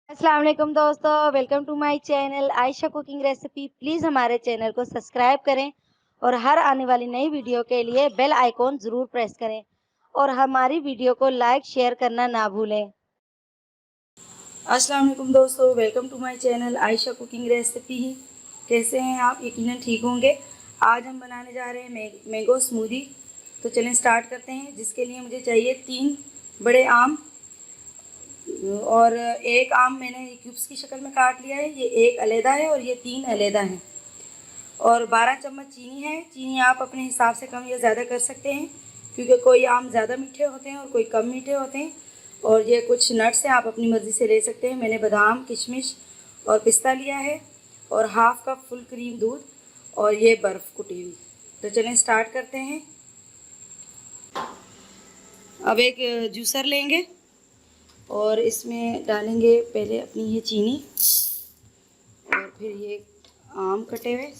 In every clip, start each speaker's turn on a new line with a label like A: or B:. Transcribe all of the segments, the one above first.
A: अस्सलाम वालेकुम दोस्तों, welcome to my channel Ayesha cooking recipe. Please हमारे चैनल को सब्सक्राइब करें और हर आने वाली नई वीडियो के लिए बेल आइकॉन ज़रूर प्रेस करें और हमारी वीडियो को लाइक शेयर करना ना भूलें।
B: अस्सलाम वालेकुम दोस्तों, welcome to my channel Ayesha cooking recipe. कैसे हैं आप? यकीनन ठीक होंगे। आज हम बनाने जा रहे हैं मैंगो स्मूदी। तो चलें स्टार्ट करते हैं। जिसके लिए मुझे चाहिए 3 बड़े आम और एक आम मैंने क्यूब्स की शक्ल में काट लिया है। ये एक अलहदा है और ये 3 अलहदा हैं। और 12 चम्मच चीनी है। चीनी आप अपने हिसाब से कम या ज़्यादा कर सकते हैं, क्योंकि कोई आम ज़्यादा मीठे होते हैं और कोई कम मीठे होते हैं। और ये कुछ नट्स हैं, आप अपनी मर्ज़ी से ले सकते हैं। मैंने बादाम, किशमिश और पिस्ता लिया है और हाफ़ कप फुल क्रीम दूध और ये बर्फ़ कुटी हुई। तो चलें स्टार्ट करते हैं। अब एक जूसर लेंगे और इसमें डालेंगे पहले अपनी ये चीनी और फिर ये आम कटे हुए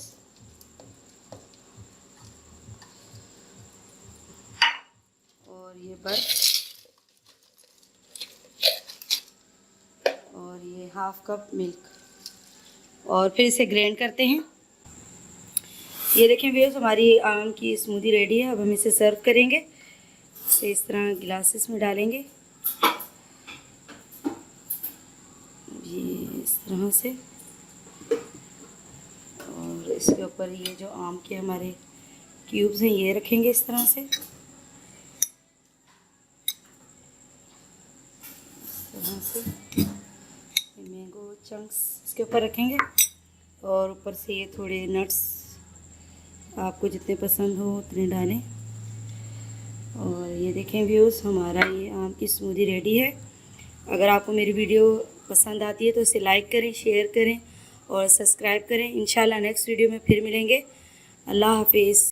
B: और ये बर्फ़ और ये हाफ़ कप मिल्क और फिर इसे ग्राइंड करते हैं। ये देखें व्यूअर्स, हमारी आम की स्मूदी रेडी है। अब हम इसे सर्व करेंगे। इसे इस तरह गिलासेस में डालेंगे, ये इस तरह से। और इसके ऊपर ये जो आम के हमारे क्यूब्स हैं ये रखेंगे इस तरह से। मैंगो चंक्स इसके ऊपर रखेंगे और ऊपर से ये थोड़े नट्स आपको जितने पसंद हो उतने डालें। और ये देखें व्यूज़, हमारा ये आम की स्मूदी रेडी है। अगर आपको मेरी वीडियो पसंद आती है तो इसे लाइक करें, शेयर करें और सब्सक्राइब करें। इंशाल्लाह नेक्स्ट वीडियो में फिर मिलेंगे। अल्लाह हाफिज़।